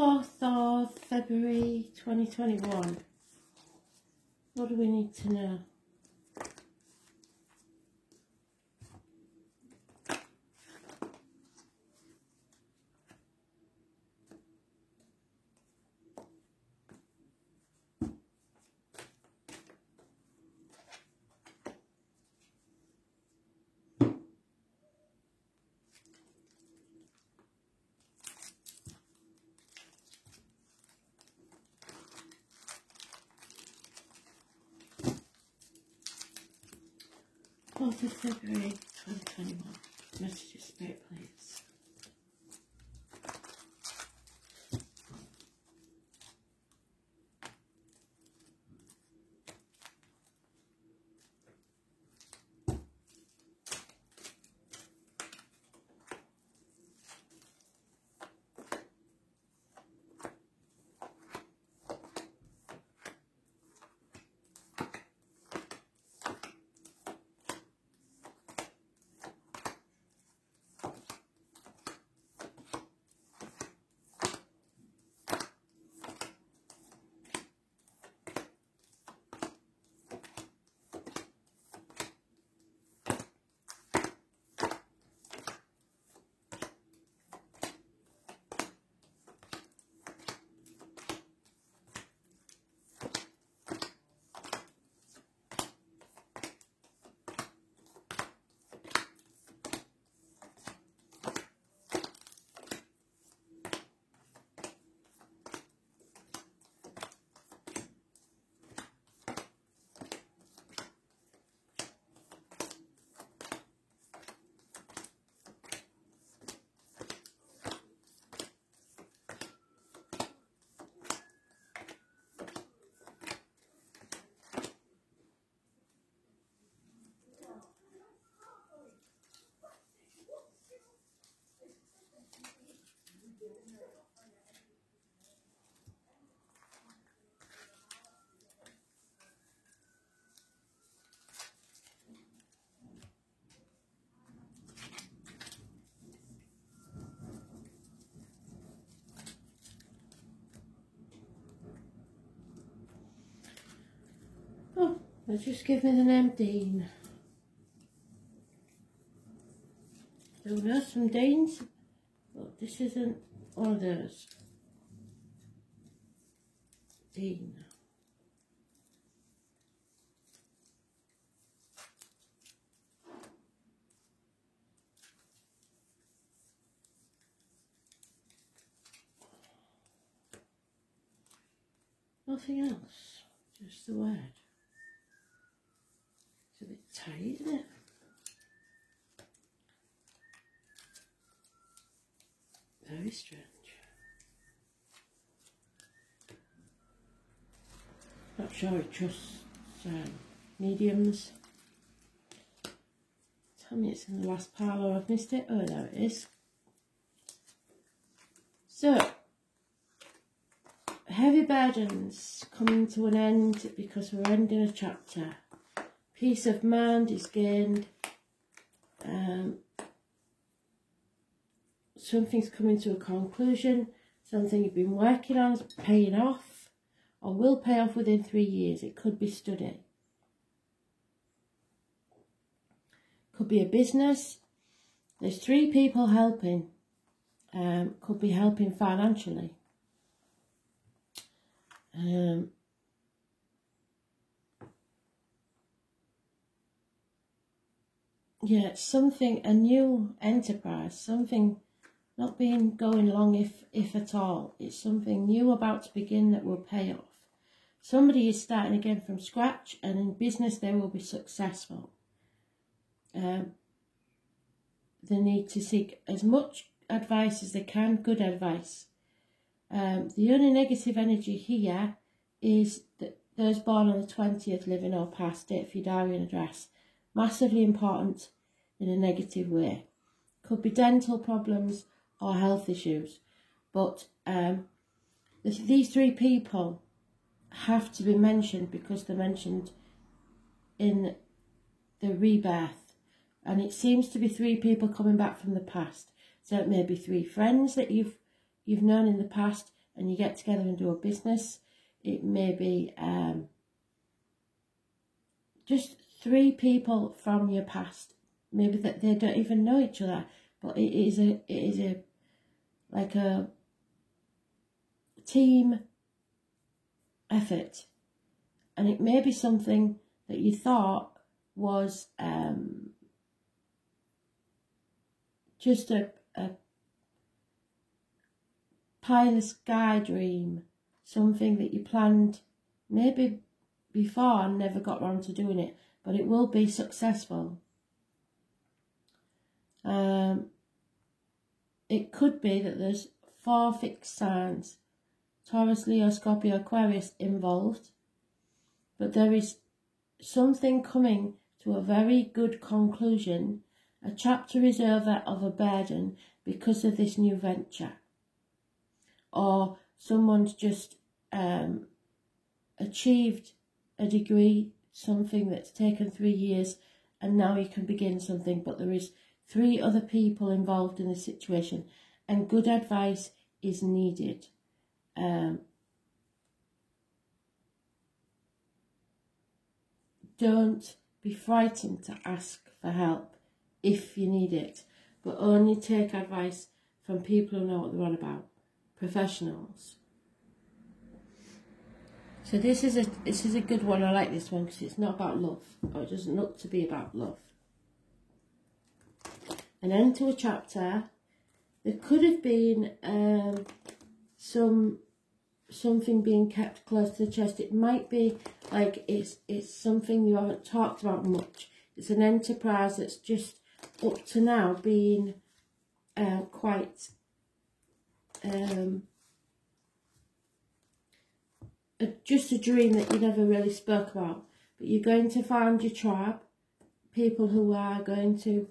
4th of February 2021. What do we need to know? Fourth of February 2021. Messages, Spirit, please. Oh, let's just give me the name Dean. So we know some Deans, but this isn't one of those. Dean. Nothing else, just the word. It's a bit tight, isn't it? Very strange. Not sure it trusts mediums. Tell me it's in the last pile or I've missed it. Oh, there it is. So, heavy burdens coming to an end because we're ending a chapter. Peace of mind is gained. Something's coming to a conclusion. Something you've been working on is paying off or will pay off within 3 years. It could be study. Could be a business. There's 3 people helping. Could be helping financially. Yeah, it's something, a new enterprise, something not being going long if at all. It's something new about to begin that will pay off. Somebody is starting again from scratch, and in business they will be successful. They need to seek as much advice as they can, good advice. The only negative energy here is that those born on the 20th, living or past, date of your diary and address. Massively important in a negative way. Could be dental problems or health issues. But these 3 people have to be mentioned because they're mentioned in the rebirth. And it seems to be 3 people coming back from the past. So it may be 3 friends that you've known in the past. and you get together and do a business. It may be just 3 people from your past, maybe that they don't even know each other, but it is a like a team effort, and it may be something that you thought was just a pie in the sky dream, something that you planned maybe before and never got round to doing it, but it will be successful. It could be that there's 4 fixed signs, Taurus, Leo, Scorpio, Aquarius involved, but there is something coming to a very good conclusion. A chapter is over of a burden because of this new venture, or someone's just achieved a degree, something that's taken 3 years, and now you can begin something, but there is 3 other people involved in the situation, and good advice is needed. Don't be frightened to ask for help if you need it, but only take advice from people who know what they're on about, professionals. So this is a good one. I like this one because it's not about love, or it doesn't look to be about love. An end to a chapter. There could have been something being kept close to the chest. It might be like it's something you haven't talked about much. It's an enterprise that's just up to now been quite just a dream that you never really spoke about. But you're going to find your tribe, people who are going to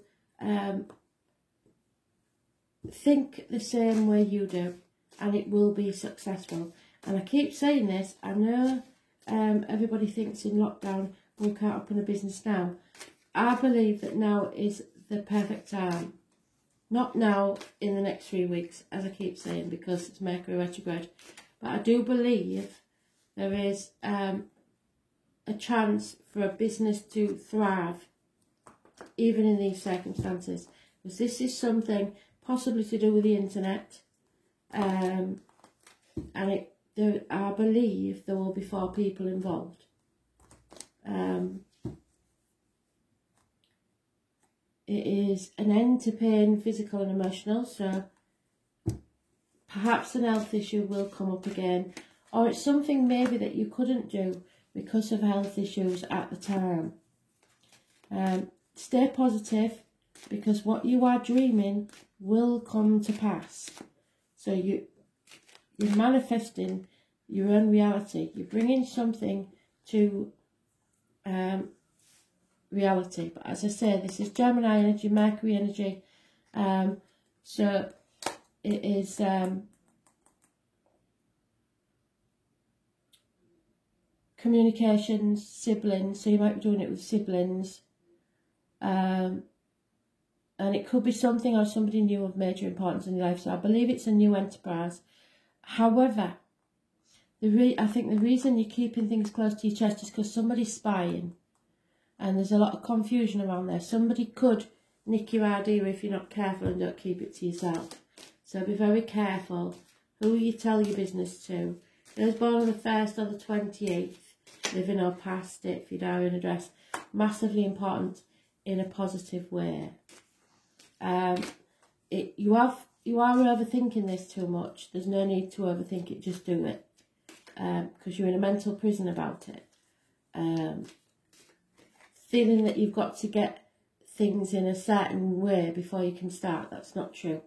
think the same way you do, and it will be successful. And I keep saying this, I know everybody thinks in lockdown we can't open a business now. I believe that now is the perfect time. Not now in the next 3 weeks, as I keep saying, because it's Mercury retrograde, but I do believe there is a chance for a business to thrive even in these circumstances, because this is something possibly to do with the internet, and I believe there will be 4 people involved. It is an end to pain, physical and emotional, so perhaps an health issue will come up again, or it's something maybe that you couldn't do because of health issues at the time. Stay positive, because what you are dreaming will come to pass. So you're manifesting your own reality. You're bringing something to reality. But as I said, this is Gemini energy, Mercury energy. So it is communications, siblings. So you might be doing it with siblings. And it could be something or somebody new of major importance in your life. So I believe it's a new enterprise. However, I think the reason you're keeping things close to your chest is because somebody's spying. And there's a lot of confusion around there. Somebody could nick your idea if you're not careful and don't keep it to yourself. So be very careful who you tell your business to. Those born on the 1st or the 28th, living or past it, if you diary and address, massively important in a positive way. You are overthinking this too much. There's no need to overthink it, just do it. Because you're in a mental prison about it. Feeling that you've got to get things in a certain way before you can start, that's not true.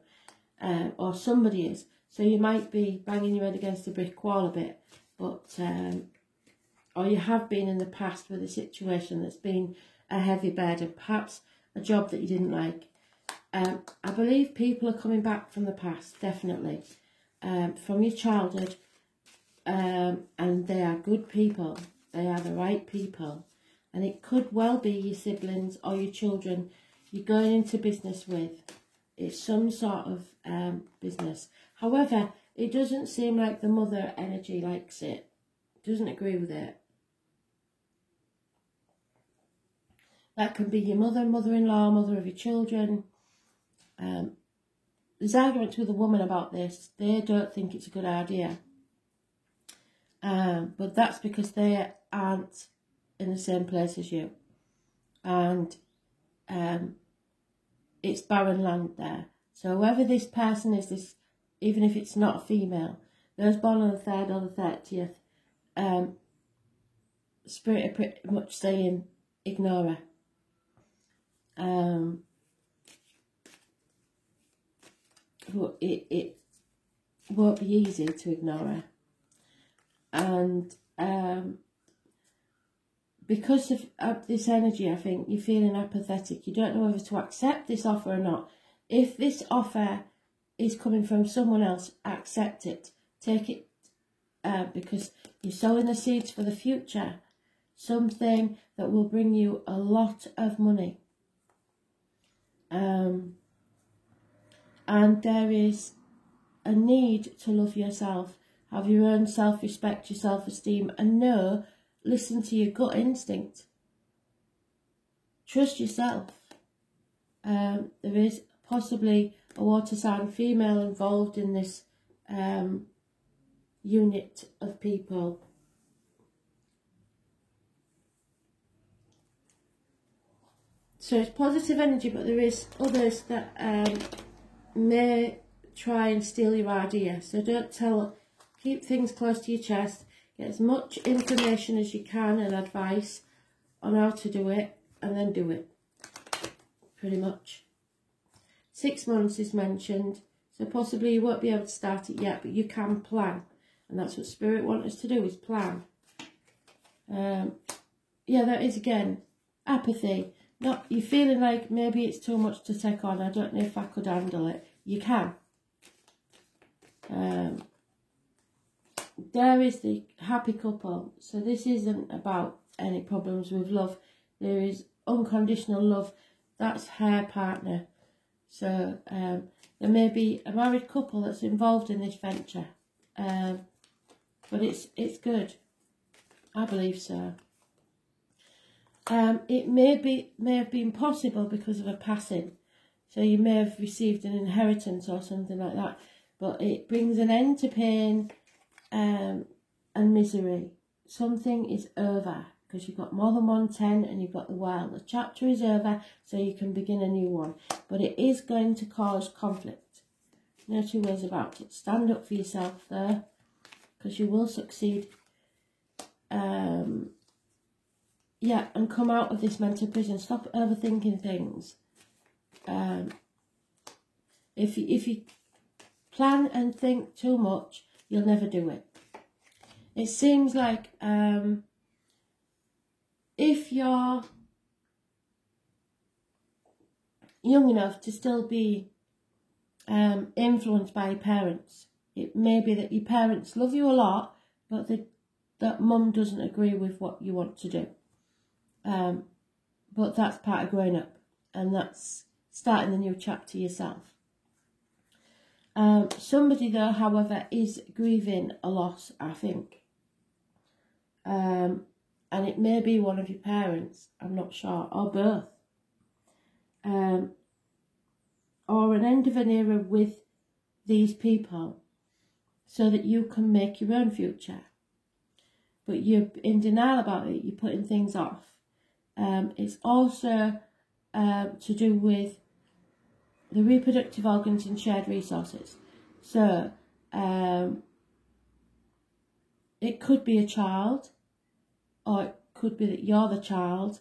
Or somebody is. So you might be banging your head against a brick wall a bit, but or you have been in the past with a situation that's been a heavy burden, perhaps a job that you didn't like. I believe people are coming back from the past, definitely, from your childhood, and they are good people. They are the right people, and it could well be your siblings or your children you're going into business with. It's some sort of business. However, it doesn't seem like the mother energy likes it. Doesn't agree with it. That can be your mother, mother-in-law, mother of your children. There's arguments with a woman about this. They don't think it's a good idea. But that's because they aren't in the same place as you. And it's barren land there. So whoever this person is, this, even if it's not a female, those born on the 3rd or the 30th, Spirit are pretty much saying, ignore her. But it won't be easy to ignore her. And because of this energy, I think you're feeling apathetic. You don't know whether to accept this offer or not. If this offer is coming from someone else, accept it. Take it, because you're sowing the seeds for the future. Something that will bring you a lot of money. And there is a need to love yourself, have your own self-respect, your self-esteem, and listen to your gut instinct. Trust yourself. There is possibly a water sign female involved in this unit of people. So it's positive energy, but there is others that may try and steal your idea. So keep things close to your chest. Get as much information as you can and advice on how to do it, and then do it. Pretty much. 6 months is mentioned, so possibly you won't be able to start it yet, but you can plan. And that's what Spirit wants us to do, is plan. Yeah, that is, again, apathy. You're feeling like maybe it's too much to take on. I don't know if I could handle it. You can. There is the happy couple. So this isn't about any problems with love. There is unconditional love. That's her partner. So there may be a married couple that's involved in this venture. But it's good. I believe so. It may have been possible because of a passing. So you may have received an inheritance or something like that. But it brings an end to pain and misery. Something is over because you've got more than 110 and you've got the World. The chapter is over, so you can begin a new one. But it is going to cause conflict. No two ways about it. Stand up for yourself there, because you will succeed. Yeah, and come out of this mental prison. Stop overthinking things. If you plan and think too much, you'll never do it. It seems like if you're young enough to still be influenced by your parents, it may be that your parents love you a lot, but that mum doesn't agree with what you want to do. But that's part of growing up, and that's starting the new chapter yourself. Somebody though, however, is grieving a loss, I think. And it may be one of your parents, I'm not sure, or both. Or an end of an era with these people, so that you can make your own future. But you're in denial about it, you're putting things off. It's also to do with the reproductive organs and shared resources. So it could be a child, or it could be that you're the child,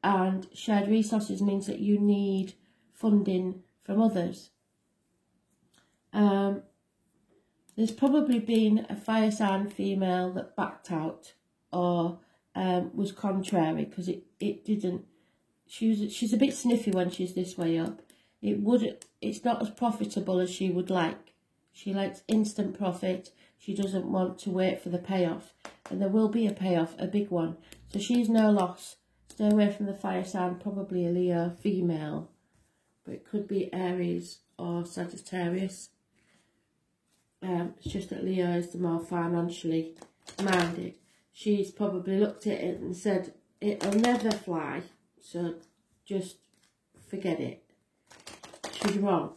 and shared resources means that you need funding from others. There's probably been a fire sign female that backed out, or was contrary, because it didn't. She's a bit sniffy when she's this way up. It's not as profitable as she would like. She likes instant profit. She doesn't want to wait for the payoff, and there will be a payoff, a big one. So she's no loss. Stay away from the fire sign. Probably a Leo female, but it could be Aries or Sagittarius. It's just that Leo is the more financially minded. She's probably looked at it and said, it'll never fly, so just forget it. She's wrong.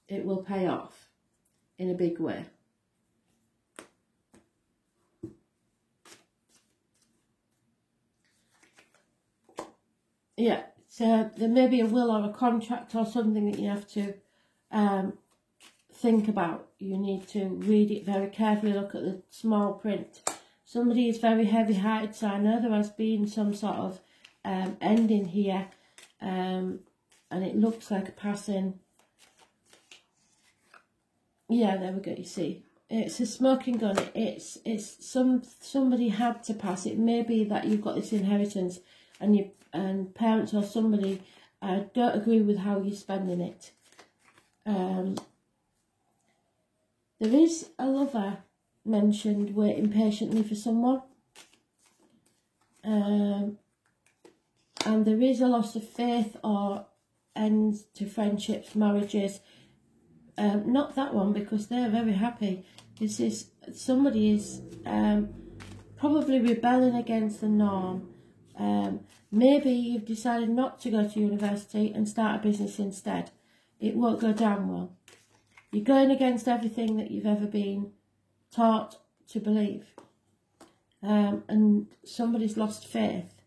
It will pay off in a big way. Yeah, so there may be a will or a contract or something that you have to think about. You need to read it very carefully, look at the small print. Somebody is very heavy-hearted, so I know there has been some sort of ending here, and it looks like a passing. Yeah, there we go, you see. It's a smoking gun. It's somebody had to pass. It may be that you've got this inheritance and parents or somebody don't agree with how you're spending it. There is a lover mentioned waiting patiently for someone. And there is a loss of faith or end to friendships, marriages. Not that one, because they're very happy. This is somebody is probably rebelling against the norm. Maybe you've decided not to go to university and start a business instead. It won't go down well. You're going against everything that you've ever been taught to believe. And somebody's lost faith.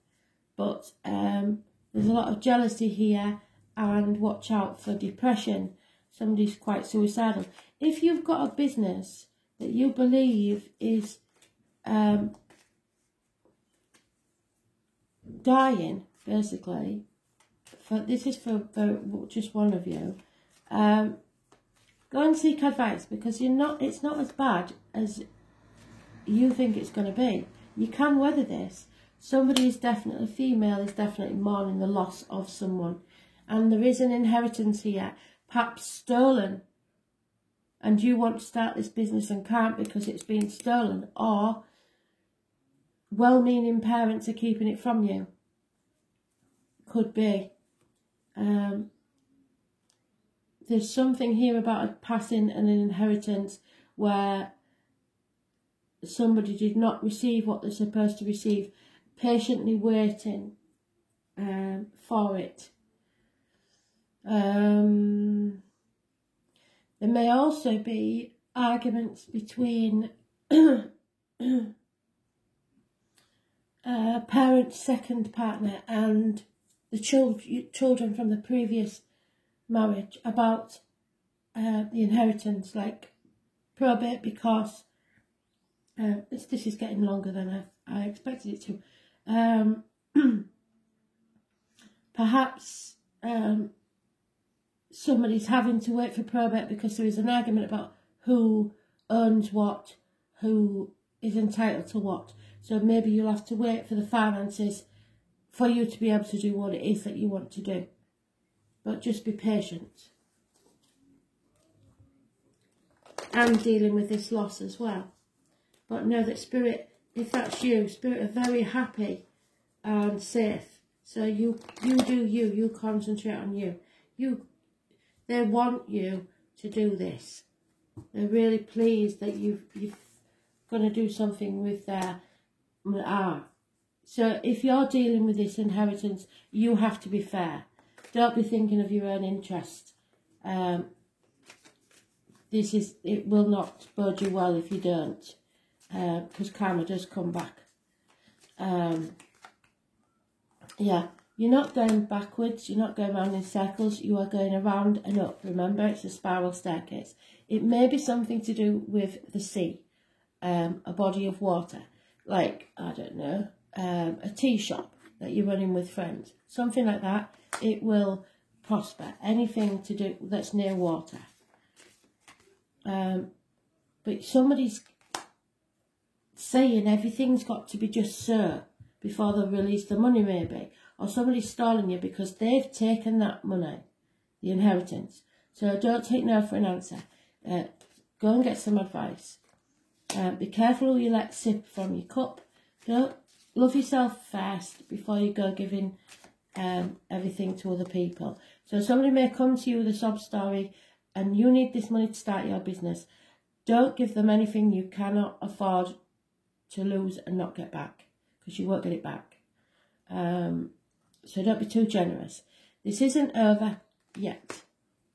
But there's a lot of jealousy here, and watch out for depression. Somebody's quite suicidal. If you've got a business that you believe is dying, basically, this is for just one of you, go and seek advice, because it's not as bad as you think it's going to be. You can weather this. Somebody is definitely, female is definitely mourning the loss of someone, and there is an inheritance here, perhaps stolen, and you want to start this business and can't because it's been stolen, or well-meaning parents are keeping it from you. Could be. There's something here about a passing and an inheritance where somebody did not receive what they're supposed to receive, patiently waiting for it. There may also be arguments between parent's second partner and the children from the previous marriage about the inheritance, like probate, because this is getting longer than I expected it to. Perhaps somebody's having to wait for probate because there is an argument about who owns what, who is entitled to what. So maybe you'll have to wait for the finances for you to be able to do what it is that you want to do. But just be patient. And dealing with this loss as well. But know that Spirit, if that's you, Spirit are very happy and safe. So you do you concentrate on you. They want you to do this. They're really pleased that you're going to do something with their art. So if you're dealing with this inheritance, you have to be fair. Don't be thinking of your own interest. It will not bode you well if you don't, because karma does come back. Yeah, you're not going backwards, you're not going around in circles, you are going around and up. Remember, it's a spiral staircase. It may be something to do with the sea, a body of water, like, I don't know, a tea shop that you're running with friends, something like that. It will prosper. Anything to do that's near water. But somebody's saying everything's got to be just so before they release the money, maybe. Or somebody's stalling you because they've taken that money, the inheritance. So don't take no for an answer. Go and get some advice. Be careful who you let sip from your cup. Don't love yourself first before you go giving everything to other people. So somebody may come to you with a sob story and you need this money to start your business. Don't give them anything you cannot afford to lose and not get back, because you won't get it back. So don't be too generous. This isn't over yet.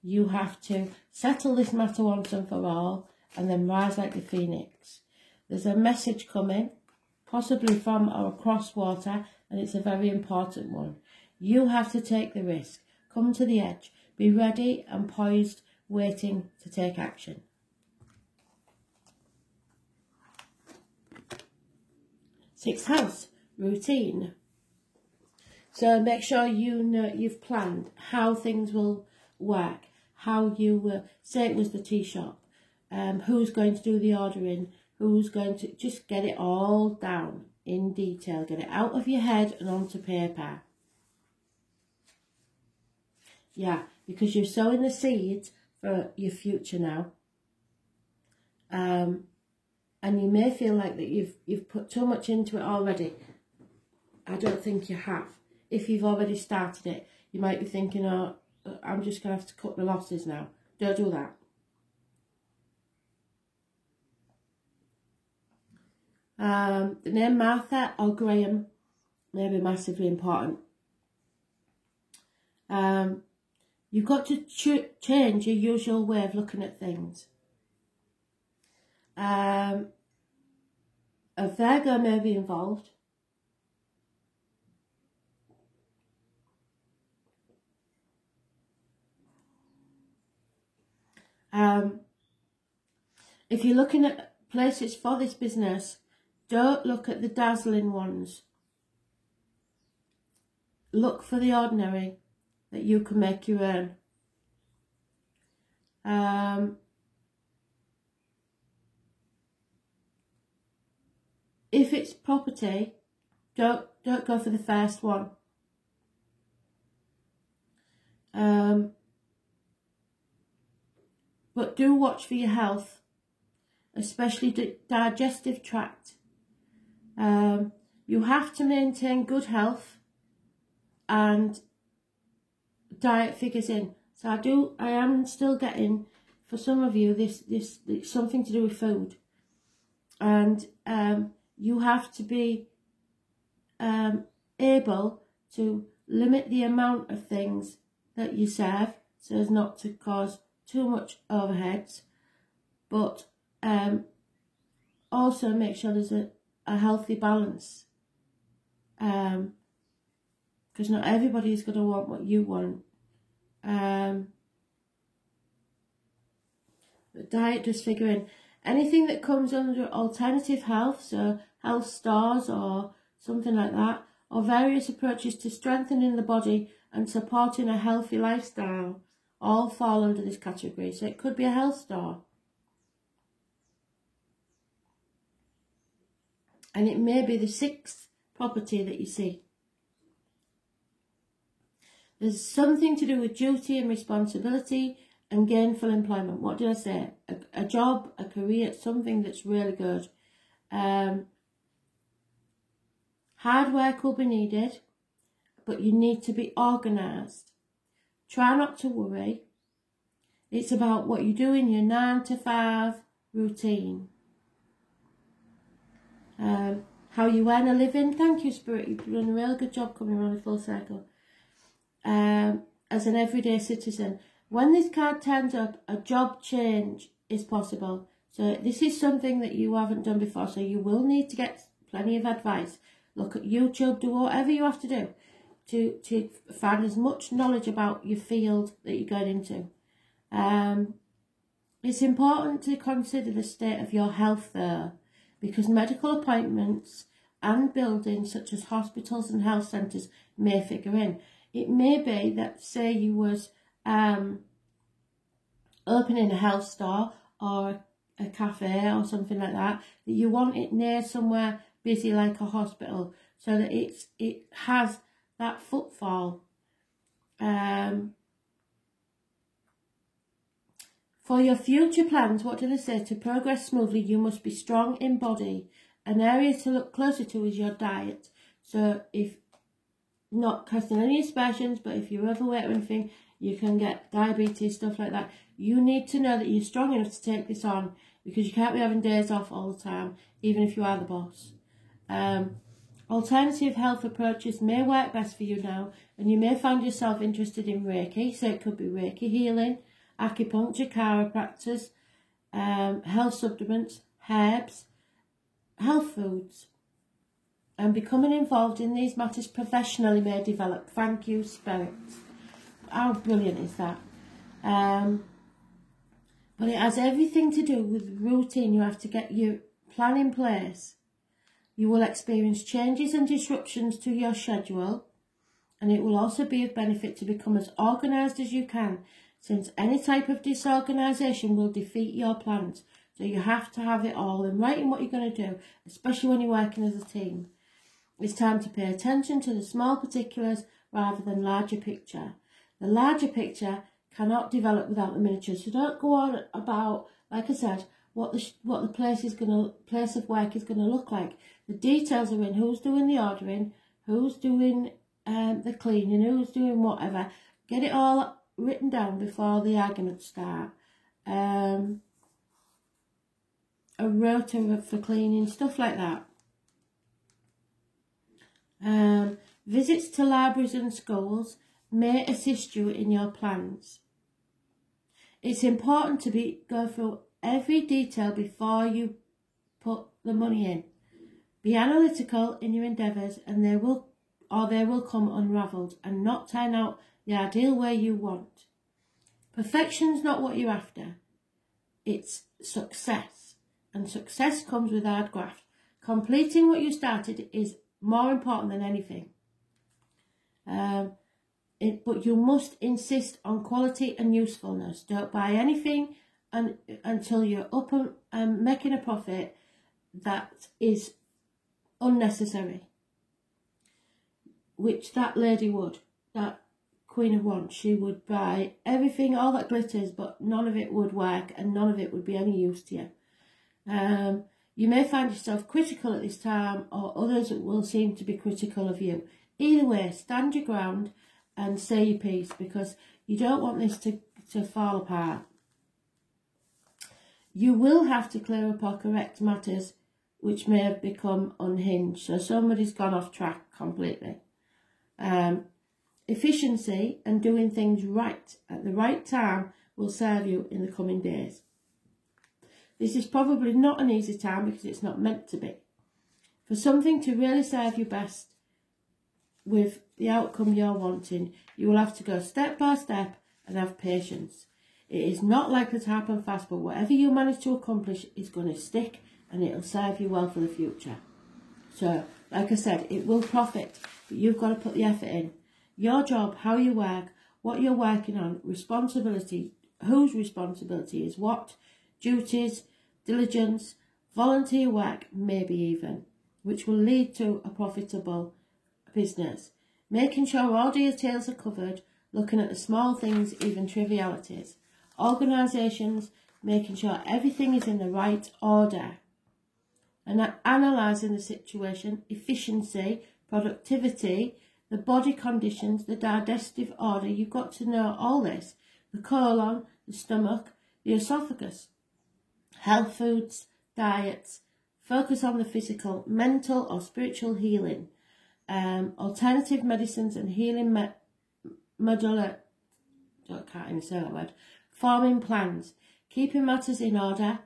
You have to settle this matter once and for all, and then rise like the phoenix. There's a message coming, possibly from or across water, and it's a very important one. You have to take the risk. Come to the edge. Be ready and poised, waiting to take action. Sixth house, routine. So make sure you know you've planned how things will work, how you will, say it was the tea shop, who's going to do the ordering, who's going to, just get it all down in detail, get it out of your head and onto paper. Yeah, because you're sowing the seeds for your future now. And you may feel like that you've put too much into it already. I don't think you have. If you've already started it, you might be thinking, oh, I'm just going to have to cut the losses now. Don't do that. The name Martha or Graham may be massively important. You've got to change your usual way of looking at things. A Virgo may be involved. If you're looking at places for this business, don't look at the dazzling ones. Look for the ordinary that you can make your own. If it's property, don't go for the first one. But do watch for your health, especially the digestive tract. You have to maintain good health and diet figures in. So I am still getting, for some of you, this something to do with food. And you have to be able to limit the amount of things that you serve so as not to cause too much overheads, but also make sure there's a healthy balance, because not everybody is going to want what you want. The diet does figure in. Anything that comes under alternative health, so health stores or something like that, or various approaches to strengthening the body and supporting a healthy lifestyle, all fall under this category. So it could be a health store. And it may be the sixth property that you see. There's something to do with duty and responsibility and gainful employment. What did I say? A job, a career, something that's really good. Hard work will be needed, but you need to be organised. Try not to worry. It's about what you do in your 9 to 5 routine. How you earn a living. Thank you, Spirit. You've done a really good job coming around a full circle. As an everyday citizen. When this card turns up, a job change is possible. So this is something that you haven't done before. So you will need to get plenty of advice. Look at YouTube, do whatever you have to do to find as much knowledge about your field that you're going into. It's important to consider the state of your health there, because medical appointments and buildings such as hospitals and health centres may figure in. It may be that, say you was opening a health store or a cafe or something like that, that you want it near somewhere busy like a hospital, so that it has that footfall. For your future plans, what do they say? To progress smoothly, you must be strong in body. An area to look closer to is your diet. So if, not casting any aspersions, but if you're overweight or anything, you can get diabetes, stuff like that. You need to know that you're strong enough to take this on. because you can't be having days off all the time, even if you are the boss. Alternative health approaches may work best for you now, and you may find yourself interested in Reiki, so it could be Reiki healing, acupuncture, chiropractors, health supplements, herbs, health foods. And becoming involved in these matters professionally may develop. Thank you, spirits. How brilliant is that? But it has everything to do with routine. You have to get your plan in place. You will experience changes and disruptions to your schedule, and it will also be of benefit to become as organised as you can, since any type of disorganisation will defeat your plans. So you have to have it all in writing what you're going to do, especially when you're working as a team. It's time to pay attention to the small particulars rather than larger picture. The larger picture cannot develop without the miniature. So don't go on about, like I said, what the place of work is going to look like. The details are in who's doing the ordering, who's doing the cleaning, who's doing whatever. Get it all written down before the arguments start. A rota for cleaning, stuff like that. Visits to libraries and schools may assist you in your plans. It's important to go through every detail before you put the money in. Be analytical in your endeavours, and they will come unravelled and not turn out the ideal way you want. Perfection's not what you're after. It's success, and success comes with hard graft. Completing what you started is more important than anything. But you must insist on quality and usefulness. Don't buy anything until you're up and making a profit that is unnecessary. Which that lady would. That Queen of Wands. She would buy everything, all that glitters, but none of it would work and none of it would be any use to you. You may find yourself critical at this time, or others will seem to be critical of you. Either way, stand your ground and say your piece, because you don't want this to fall apart. You will have to clear up or correct matters which may have become unhinged. So somebody's gone off track completely. Efficiency and doing things right at the right time will serve you in the coming days. This is probably not an easy time because it's not meant to be. For something to really serve you best with the outcome you're wanting, you will have to go step by step and have patience. It is not likely to happen fast, but whatever you manage to accomplish is going to stick and it'll serve you well for the future. So, like I said, it will profit, but you've got to put the effort in. Your job, how you work, what you're working on, responsibility, whose responsibility is what, duties, diligence, volunteer work, maybe even, which will lead to a profitable business. Making sure all details are covered, looking at the small things, even trivialities. Organisations, making sure everything is in the right order. And analysing the situation, efficiency, productivity, the body conditions, the digestive order. You've got to know all this. The colon, the stomach, the esophagus. Health foods, diets. Focus on the physical, mental or spiritual healing. Alternative medicines and healing can't even say that word. Forming plans. Keeping matters in order.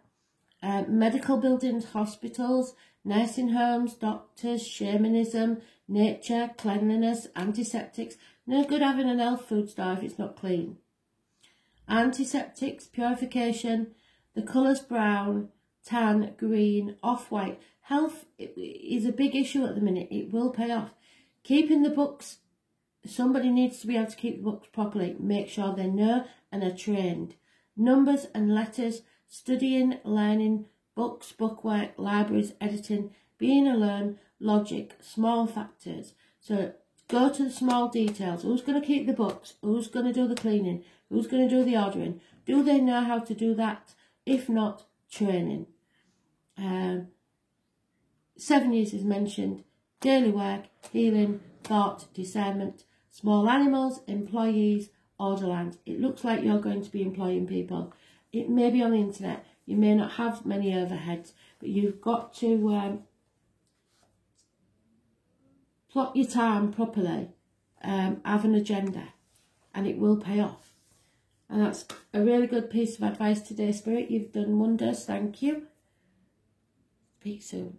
Medical buildings, hospitals, nursing homes, doctors, shamanism, nature, cleanliness, antiseptics. No good having an health food store if it's not clean. Antiseptics, purification, the colours brown, tan, green, off-white. Health is a big issue at the minute. It will pay off. Keeping the books. Somebody needs to be able to keep the books properly. Make sure they know and are trained. Numbers and letters. Studying, learning, books, bookwork, libraries, editing, being alone, logic, small factors. So go to the small details. Who's going to keep the books? Who's going to do the cleaning? Who's going to do the ordering? Do they know how to do that? If not, training. 7 years is mentioned. Daily work, healing, thought, discernment, small animals, employees, order lines. It looks like you're going to be employing people. It may be on the internet. You may not have many overheads, but you've got to plot your time properly, have an agenda, and it will pay off. And that's a really good piece of advice today, Spirit. You've done wonders. Thank you. Speak soon.